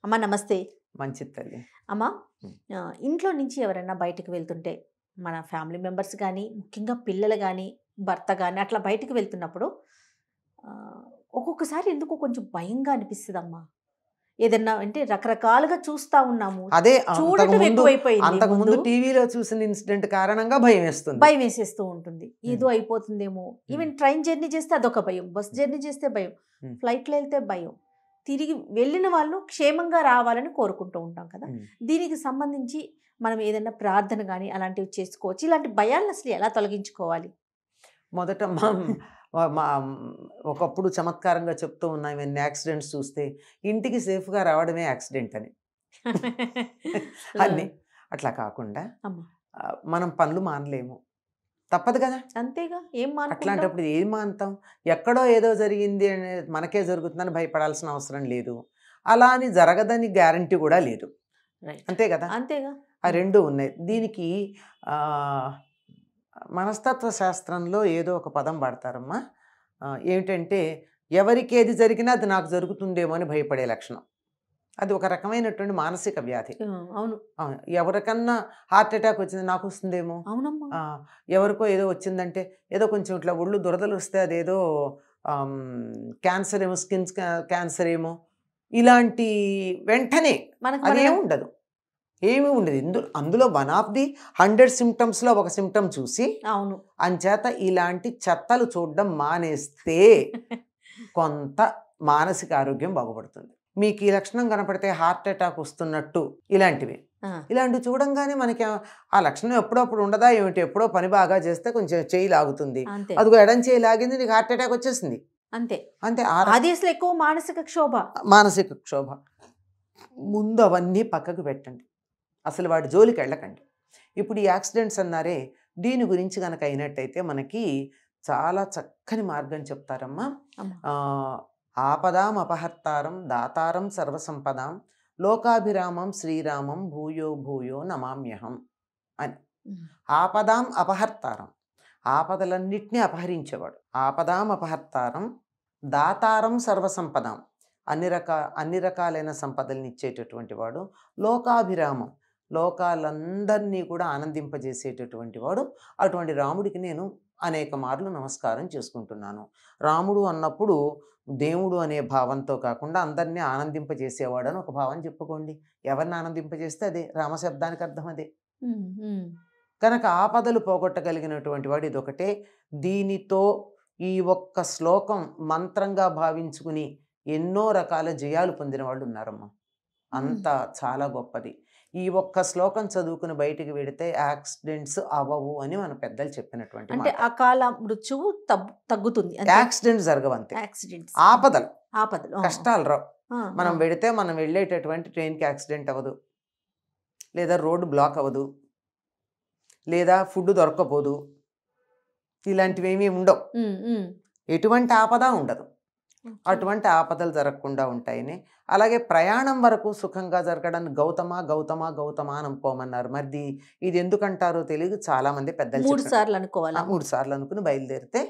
అమ్మ నమస్తే. మంచిది తల్లి. అమ్మ హ్మ్. ఇంట్లో నుంచి ఎవరైనా బయటికి వెళ్తుంటే, మన ఫ్యామిలీ మెంబర్స్ గానీ, ముఖ్యంగా పిల్లలు గానీ, భర్త గానీ అట్లా బయటికి వెళ్తున్నప్పుడు ఆహ్, ఒక్కొక్కసారి ఎందుకో కొంచెం భయంగా అనిపిస్తదమ్మా. ఏదన్నా అంటే రకరకాలుగా చూస్తా ఉన్నాము. అదే చూడటం ఎక్కువైపోయింది ముందు. అంతకుముందు టీవీలో చూసిన ఇన్సిడెంట్ కారణంగా భయమేస్తుంది. భయమేసేస్తూ ఉంటుంది. ఏదో హ్మ్. అయిపోతుందేమో. హ్మ్. ఈవెన్ ట్రైన్ జర్నీ చేస్తే అదొక భయం. బస్ జర్నీ చేస్తే భయం. హ్మ్. ఫ్లైట్‌లో ఎళ్తే భయం. తిరిగి వెళ్ళిన వాళ్ళు క్షేమంగా రావాలని కోరుకుంటూ ఉంటాం కదా! హ్మ్. దీనికి సంబంధించి మనం ఏదన్నా ప్రార్థన గాని అలాంటివి చేసుకోవచ్చు. ఇలాంటి భయాలను అసలు ఎలా తొలగించుకోవాలి? మొదట మా ఒకప్పుడు చమత్కారంగా చెప్తూ ఉన్నాం ఇవన్నీ యాక్సిడెంట్స్ చూస్తే, ఇంటికి సేఫ్‌గా రావడమే యాక్సిడెంట్ అని. అన్నీ. ఆ! అట్లా కాకుండా అమ్మ. మనం పనులు మానలేము. తప్పదు కదా! అంతేగా ఏం మానుకుంటాం? అట్లాంటప్పుడు ఏం మానుతాం? ఎక్కడో ఏదో జరిగింది అనేది మనకే జరుగుతుందని భయపడాల్సిన అవసరం లేదు. అలా అని జరగదని గ్యారంటీ కూడా లేదు. రైట్. అంతే కదా! అంతేగా. ఆ హ్మ్. 2 ఉన్నాయి. దీనికి ఆహ్, మనస్తత్వ శాస్త్రంలో ఏదో ఒక పదం వాడతారమ్మా. ఏమిటంటే ఎవరికేది జరిగినా అది నాకు జరుగుతుందేమో అని భయపడే లక్షణం. అది ఒక రకమైనటువంటి మానసిక వ్యాధి. అవును. ఎవరికన్నా హార్ట్ అటాక్ వచ్చింది నాకొస్తుందేమో. అవునమ్మా. ఆ! ఎవరికో ఏదో వచ్చిందంటే ఏదో కొంచెం ఇట్లా ఒళ్ళు దురదలొస్తే అదేదో క్యాన్సర్ ఏమో క్యాన్సర్ ఏమో ఇలాంటి వెంటనే మనకు అదేం మనమే ఉండదు. ఏమీ ఉండదు. అందులో వన్ ఆఫ్ ది 100 సింప్టమ్స్‌లో ఒక సింప్టమ్ చూసి, అవును. అంచేత ఇలాంటి చెత్తలు చూడడం మానేస్తే కొంత మానసిక ఆరోగ్యం బాగుపడుతుంది. మీకు ఈ లక్షణం కనపడితే హార్ట్ అటాక్ వస్తున్నట్టు ఇలాంటివి. ఆ! ఇలాంటివి చూడంగానే మనకి ఆ లక్షణం ఎప్పుడప్పుడు ఉండదా ఏమిటి? ఎప్పుడో పని బాగా చేస్తే కొంచెం చెయ్యి లాగుతుంది. అంతే. అదిగో ఎడం చెయ్యి లాగింది నీకు హార్ట్ అటాక్ వచ్చేసింది. అంతే. అంతే అది అసలు ఎక్కువ మానసిక క్షోభ. మానసిక క్షోభ. ముందు అవన్నీ పక్కకు పెట్టండి. అసలు వాడి జోలికెళ్ళకండి. ఇప్పుడు ఈ యాక్సిడెంట్స్ అన్నారే, దీని గురించి గనక అయినట్టయితే మనకి చాలా చక్కని మార్గం చెప్తారమ్మా. అమ్మ. ఆహ్, ఆపదాం అపహర్తారం దాతారం సర్వసంపదాం లోకాభిరామం శ్రీరామం భూయో భూయో నమామ్యహం అని. హ్మ్. ఆపదాం అపహర్తారం. ఆపదలన్నిటిని అపహరించేవాడు. ఆపదాం అపహర్తారం దాతారం సర్వసంపదాం. అన్ని రకాలైన సంపదల్ని ఇచ్చేటటువంటి వాడు. లోకాభిరామం. లోకాలందరినీ కూడా ఆనందింపజేసేటటువంటి వాడు. అటువంటి రాముడికి నేను అనేక మార్లు నమస్కారం చేసుకుంటున్నాను. రాముడు అన్నప్పుడు దేవుడు అనే భావంతో కాకుండా అందరినీ ఆనందింపజేసేవాడని ఒక భావం చెప్పుకోండి. ఎవరిని ఆనందింపజేస్తే అదే రామశబ్దానికి అర్థం అదే. హ్మ్. హ్మ్. కనుక ఆపదలు పోగొట్టగలిగినటువంటి వాడు ఇదొకటే. దీనితో ఈ ఒక్క శ్లోకం మంత్రంగా భావించుకుని ఎన్నో రకాల జయాలు పొందిన వాళ్ళు ఉన్నారమ్మా. హ్మ్. అంత చాలా గొప్పది. ఈ ఒక్క శ్లోకం చదువుకుని బయటికి వెడితే యాక్సిడెంట్స్ అవ్వవు అని మన పెద్దలు చెప్పినటువంటి అంటే మాట. అకాల మృత్యువు తగ్గుతుంది. అంతే. యాక్సిడెంట్స్ జరగవంతే. యాక్సిడెంట్స్. ఆపదలు, ఆపదలు. ఆ! కష్టాలు రావు. ఆ! మనం ఆ! వెడితే మనం వెళ్ళేటటువంటి ట్రైన్‌కి యాక్సిడెంట్ అవ్వదు. లేదా రోడ్డు బ్లాక్ అవ్వదు. లేదా ఫుడ్ దొరక్కపోదు. ఇలాంటివేమీ ఉండవు. హ్మ్. హ్మ్. ఎటువంటి ఆపద ఉండదు. ఓకే. అటువంటి ఆపదలు జరగకుండా ఉంటాయని. అలాగే ప్రయాణం వరకు సుఖంగా జరగడానికి గౌతమ, గౌతమ, గౌతమ అని అనుకోమన్నారు. మరి ఇది ఎందుకంటారో తెలీదు. చాలామంది పెద్దలు 3 చెప్పారు. సార్లు అనుకోవాలా? 3 సార్లు అనుకుని బయలుదేరితే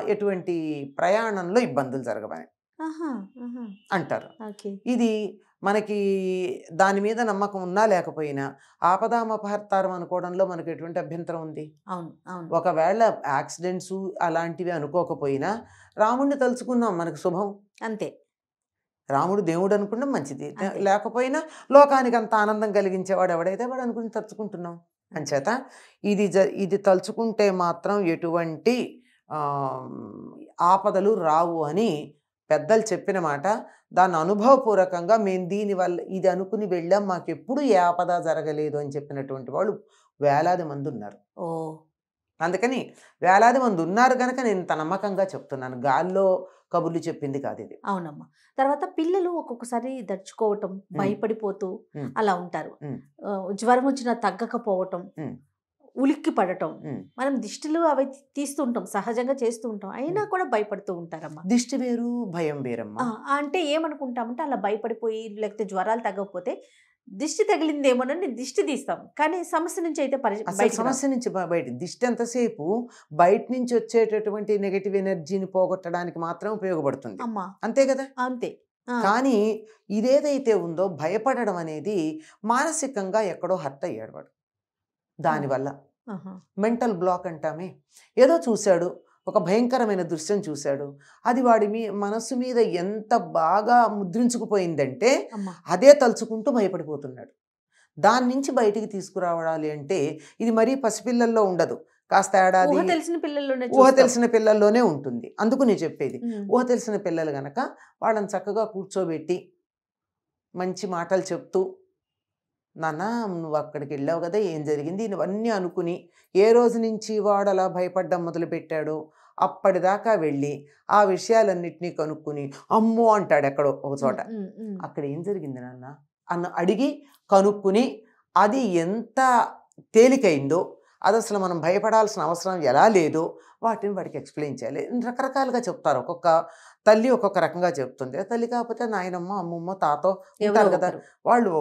ఎటువంటి ప్రయాణంలో ఇబ్బందులు జరగవని ఆహా! ఆహా! అంటారు. ఓకే. ఇది మనకి దాని మీద నమ్మకం ఉన్నా లేకపోయినా ఆపదామపహర్తారం అనుకోవడంలో మనకు ఎటువంటి అభ్యంతరం ఉంది? అవును. అవును. ఒకవేళ యాక్సిడెంట్సు అలాంటివి అనుకోకపోయినా రాముడిని తలుచుకున్నాం మనకు శుభం. అంతే. రాముడు దేవుడు అనుకున్నాం మంచిది. అంతే. లేకపోయినా లోకానికి అంత ఆనందం కలిగించేవాడు ఎవడైతే వాడు అనుకుని తలుచుకుంటున్నాం. అంచేత ఇది తలుచుకుంటే మాత్రం ఎటువంటి ఆహ్, ఆపదలు రావు అని పెద్దలు చెప్పిన మాట. దాన్ని అనుభవపూర్వకంగా మేము దీనివల్ల ఇది అనుకుని వెళ్ళాం. మాకెప్పుడు ఏ ఆపద జరగలేదు అని చెప్పినటువంటి వాళ్ళు వేలాది మంది ఉన్నారు. ఓహ్! అందుకని వేలాది మంది ఉన్నారు గనక నేను ఇంత నమ్మకంగా చెప్తున్నాను. గాల్లో కబుర్లు చెప్పింది కాదిది. అవునమ్మా. తర్వాత పిల్లలు ఒక్కొక్కసారి దడుచుకోవటం, హ్మ్. భయపడిపోతూ హ్మ్. అలా ఉంటారు. హ్మ్. జ్వరం వచ్చినా తగ్గకపోవటం, హ్మ్. ఉలిక్కి పడటం. హ్మ్. మనం దిష్టిలు అవి తీస్తుంటాం. సహజంగా చేస్తూ ఉంటాం. అయినా హ్మ్. కూడా భయపడుతూ ఉంటారమ్మా. దిష్టి వేరు, భయం వేరమ్మా. అంటే ఏమనుకుంటామంటే అలా భయపడిపోయి లేకపోతే జ్వరాలు తగ్గకపోతే దిష్టి తగిలిందేమోనని దిష్టి తీస్తాం. కానీ సమస్య నుంచి అయితే అసలు బయటికి రాం. సమస్య నుంచి బయట దిష్టి ఎంతసేపు బయట నుంచి వచ్చేటటువంటి నెగెటివ్ ఎనర్జీని పోగొట్టడానికి మాత్రం ఉపయోగపడుతుంది. అమ్మా! అంతే కదా! అంతే. ఆ, కానీ ఇదేదైతే ఉందో భయపడడం అనేది మానసికంగా ఎక్కడో హర్ట్ అయ్యాడు వాడు ఆ, దానివల్ల. ఆహా. మెంటల్ బ్లాక్ అంటామే. ఏదో చూశాడు, ఒక భయంకరమైన దృశ్యం చూశాడు. అది వాడి మనస్సు మీద ఎంత బాగా ముద్రించుకుపోయిందంటే అమ్మా. అదే తలుచుకుంటూ భయపడిపోతున్నాడు. దాని నుంచి బయటికి తీసుకురావడాలి అంటే ఇది మరీ పసిపిల్లల్లో ఉండదు. కాస్త ఊహ ఏడాది తెలిసిన పిల్లల్లోనే ఊహ చూస్తాం. తెలిసిన పిల్లల్లోనే ఉంటుంది. అందుకు నేను చెప్పేది. ఉమ్, ఊహ తెలిసిన పిల్లలు గనక వాళ్ళని చక్కగా కూర్చోబెట్టి మంచి మాటలు చెప్తూ, నాన్న నువ్వు అక్కడికి వెళ్ళావు కదా, ఏం జరిగింది, ఇవన్నీ అనుకుని ఏ రోజు నుంచి వాడు అలా భయపడ్డం మొదలుపెట్టాడో అప్పటిదాకా వెళ్ళి ఆ విషయాలన్నిటినీ కనుక్కుని అమ్మో అంటాడు ఎక్కడో ఒక ఉమ్, చోట. ఉమ్, ఉమ్. అక్కడ ఏం జరిగింది నాన్న అన్న అడిగి కనుక్కుని అది ఎంత తేలికైందో, అది అసలు మనం భయపడాల్సిన అవసరం ఎలా లేదో వాటిని వాడికి ఎక్స్ప్లెయిన్ చేయాలి. రకరకాలుగా చెప్తారు. ఒక్కొక్క తల్లి ఒక్కొక్క రకంగా చెప్తుంది. తల్లి కాకపోతే నాయనమ్మ, అమ్మమ్మ, తాతో ఎవరో ఉంటారు కదా. ఒకరు. వాళ్ళు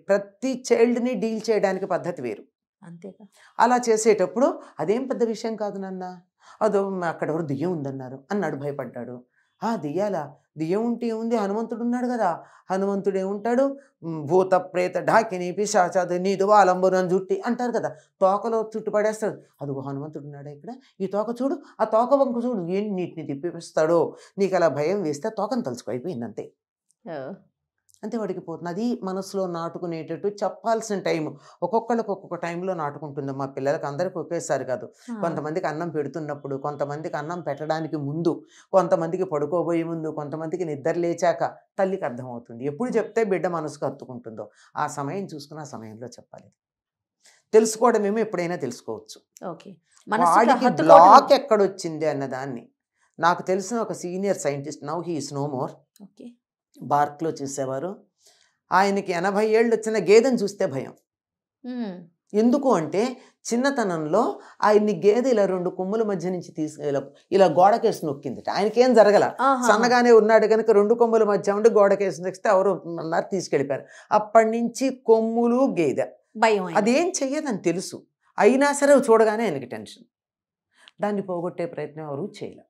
ప్రతి చైల్డ్ని డీల్ చేయడానికి పద్ధతి వేరు. అంతేగా. అలా చేసేటప్పుడు అదేం పెద్ద విషయం కాదు నాన్న, అదో అక్కడ ఎవరు దెయ్యం ఉందన్నారు అన్నాడు, భయపడ్డాడు. దెయ్యాలా, దెయ్యం ఉంటే ఏముంది, హనుమంతుడు ఉన్నాడు కదా, హనుమంతుడు ఏముంటాడు, భూత ప్రేత ఢాకిని పిశాచాది నీదు వాలంబురం జుట్టి అంటారు కదా, తోకలో చుట్టు పడేస్తాడు. అదిగో హనుమంతుడు ఉన్నాడా ఇక్కడ, ఈ తోక చూడు, ఆ తోక వంక చూడు, ఎన్నిటిని తిప్పిస్తాడో, నీకు అలా భయం వేస్తే తోకను తలుచుకో, అయిపోయింది అంతే. ఓ, అంతే వాడికి పోతుంది. అది మనసులో నాటుకునేటట్టు చెప్పాల్సిన టైం ఒక్కొక్కళ్ళకి ఒక్కొక్క టైంలో నాటుకుంటుంది. మా పిల్లలకి అందరికీ ఒకేసారి కాదు. ఆ, కొంతమందికి అన్నం పెడుతున్నప్పుడు, కొంతమందికి అన్నం పెట్టడానికి ముందు, కొంతమందికి పడుకోబోయే ముందు, కొంతమందికి నిద్ర లేచాక తల్లికి అర్థమవుతుంది. ఎప్పుడు చెప్తే బిడ్డ మనసుకు హత్తుకుంటుందో ఆ సమయం చూసుకుని ఆ సమయంలో చెప్పాలి. తెలుసుకోవడమేమో ఎప్పుడైనా తెలుసుకోవచ్చు. ఓకే. మనసుకు వాడికి హత్తుకోవడం. బ్లాక్ ఎక్కడొచ్చింది అన్నదాన్ని నాకు తెలిసిన ఒక senior scientist, now he is no more, okay. బార్క్లో చూసేవారు. ఆయనకి 80 ఏళ్ళు వచ్చిన గేదెను చూస్తే భయం. ఉమ్, ఎందుకు అంటే చిన్నతనంలో ఆయన్ని గేదె ఇలా 2 కొమ్ముల మధ్య నుంచి ఇలా గోడకేసి నొక్కిందిట. ఆయనకేం జరగల, ఆహా. సన్నగానే ఉన్నాడు కనుక 2 కొమ్ముల మధ్య ఉండి గోడకేసి నొక్కితే ఎవరు అన్నారు, తీసుకెళ్ళిపోయారు. అప్పటి నుంచి కొమ్ములు గేదె భయం అయింది. అదేం చెయ్యదని తెలుసు, అయినా సరే చూడగానే ఆయనకి టెన్షన్. దాన్ని పోగొట్టే ప్రయత్నం ఎవరు చేయలే.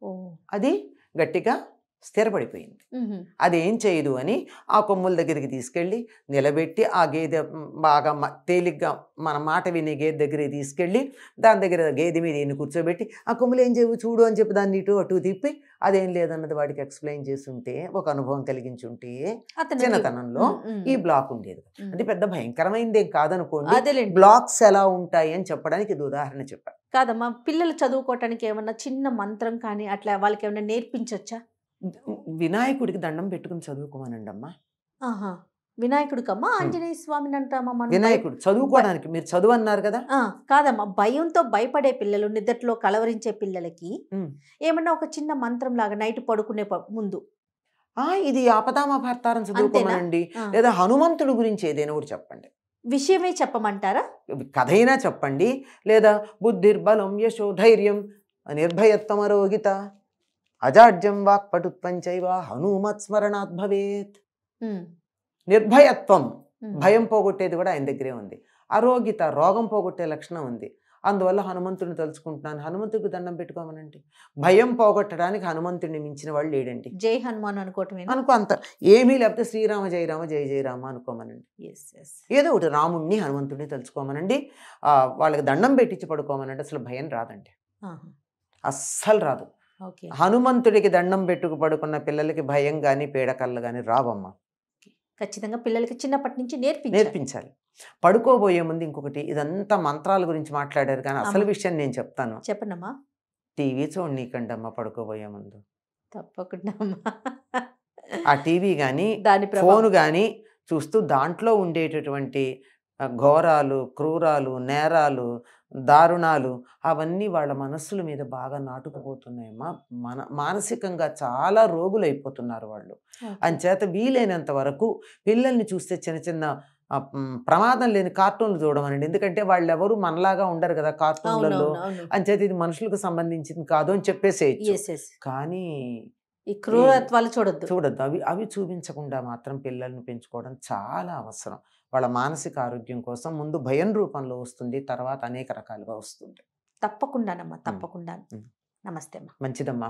ఓ, అది గట్టిగా స్థిరపడిపోయింది. ఉహు, అది ఏం చేయదు అని ఆ కొమ్ముల దగ్గరికి తీసుకెళ్ళి నిలబెట్టి ఆ గేదె బాగా తేలిగ్గా మన మాట వినే గేదె దగ్గరికి తీసుకెళ్ళి దాని దగ్గర గేదె మీద ఈయన కూర్చోబెట్టి ఆ కొమ్ములు ఏం చేయవు చూడు అని చెప్పి దాన్ని ఇటు అటు తిప్పి అదేం లేదన్నది వాడికి ఎక్స్ప్లెయిన్ చేసి ఉంటే, ఒక అనుభవం కలిగించుంటే అతనికి చిన్నతనంలో ఉమ్, ఉమ్, ఈ బ్లాక్ ఉండేది. ఉమ్. అంటే పెద్ద భయంకరమైనదేం కాదనుకోండి, అదేలేండి. బ్లాక్స్ ఎలా ఉంటాయి అని చెప్పడానికి ఇది ఉదాహరణ చెప్పాను. కాదమ్మా, పిల్లలు చదువుకోవటానికి ఏమన్నా చిన్న మంత్రం కానీ అట్లా వాళ్ళకి ఏమన్నా నేర్పించొచ్చా? వినాయకుడికి దండం పెట్టుకుని చదువుకోమనండి అమ్మా. ఆహా. వినాయకుడికమ్మా ఆంజనేయ స్వామిని అంటామా మనం? వినాయకుడు చదువుకోవడానికి, మీరు చదువు అన్నారు కదా. కాదమ్మా, భయంతో భయపడే పిల్లలు, నిద్రలో కలవరించే పిల్లలకి ఉమ్. ఏమన్నా ఒక చిన్న మంత్రం లాగా నైట్ పడుకునే ముందు ఇది ఆపదామభర్తారం చదువుకోమనండి, ఆ. లేదా హనుమంతుడి గురించి ఏదైనా కూడా చెప్పండి, విషయమే చెప్పమంటారా? కథ అయినా చెప్పండి, లేదా బుద్ధిర్బలం యశో ధైర్యం నిర్భయత్వం అరోగిత అజాడ్యం వాక్పటుత్వం చైవ హనుమత్ స్మరణాత్ భవేత్. ఉమ్, నిర్భయత్వం, ఉమ్. భయం పోగొట్టేది కూడా ఆయన దగ్గరే ఉంది. అరోగిత, రోగం పోగొట్టే లక్షణం ఉంది. అందువల్ల హనుమంతుడిని తలుచుకుంటున్నాను, హనుమంతుడికి దండం పెట్టుకోమనండి. భయం పోగొట్టడానికి హనుమంతుడిని మించిన వాళ్ళు లేడండి. జై హనుమాన్ అనుకోవటమేనా? అనుకో, అంత ఏమీ లేకపోతే శ్రీరామ జయ రామ జయ జయ రామ అనుకోమనండి. Yes, yes. ఏదో ఒకటి రాముణ్ణి హనుమంతుడిని తలుచుకోమనండి. వాళ్ళకి దండం పెట్టించి పడుకోమనండి. అసలు భయం రాదండి, ఆహా. అస్సలు రాదు. ఓకే. హనుమంతుడికి దండం పెట్టుకు పడుకున్న పిల్లలకి భయం కానీ పీడకళ్ళు కానీ రావమ్మా. ఖచ్చితంగా పిల్లలకి చిన్నప్పటి నుంచి నేర్పించాలి. పడుకోబోయే ముందు ఇంకొకటి, ఇదంతా మంత్రాల గురించి మాట్లాడారు కానీ అసలు అమ్మా. విషయం నేను చెప్తాను. చెప్పండమ్మా. టీవీ చూడనీకండి అమ్మ పడుకోబోయే ముందు. తప్పకుండా అమ్మా. ఆ టీవీ కానీ దాని ఫోన్ కానీ చూస్తూ దాంట్లో ఉండేటటువంటి ఘోరాలు, క్రూరాలు, నేరాలు, దారుణాలు అవన్నీ వాళ్ళ మనస్సుల మీద బాగా నాటుకుపోతున్నాయమ్మా. మానసికంగా చాలా రోగులు అయిపోతున్నారు వాళ్ళు. అంచేత వీలైనంత వరకు పిల్లల్ని చూస్తే చిన్న చిన్న ప్రమాదం లేని కార్టూన్లు చూడమనండి. ఎందుకంటే వాళ్ళు ఎవరు మనలాగా ఉండరు కదా కార్టూన్లలో. అంచేత ఇది మనుషులకు సంబంధించింది కాదు అని చెప్పేసేయచ్చు. కానీ ఈ క్రూరత్వాలు చూడొద్దు. అవి చూపించకుండా మాత్రం పిల్లల్ని పెంచుకోవడం చాలా అవసరం. వాళ్ళ మానసిక ఆరోగ్యం కోసం ముందు భయం రూపంలో వస్తుంది, తర్వాత అనేక రకాలుగా వస్తుంది. తప్పకుండానమ్మా, తప్పకుండా. నమస్తే అమ్మా. మంచిదమ్మా.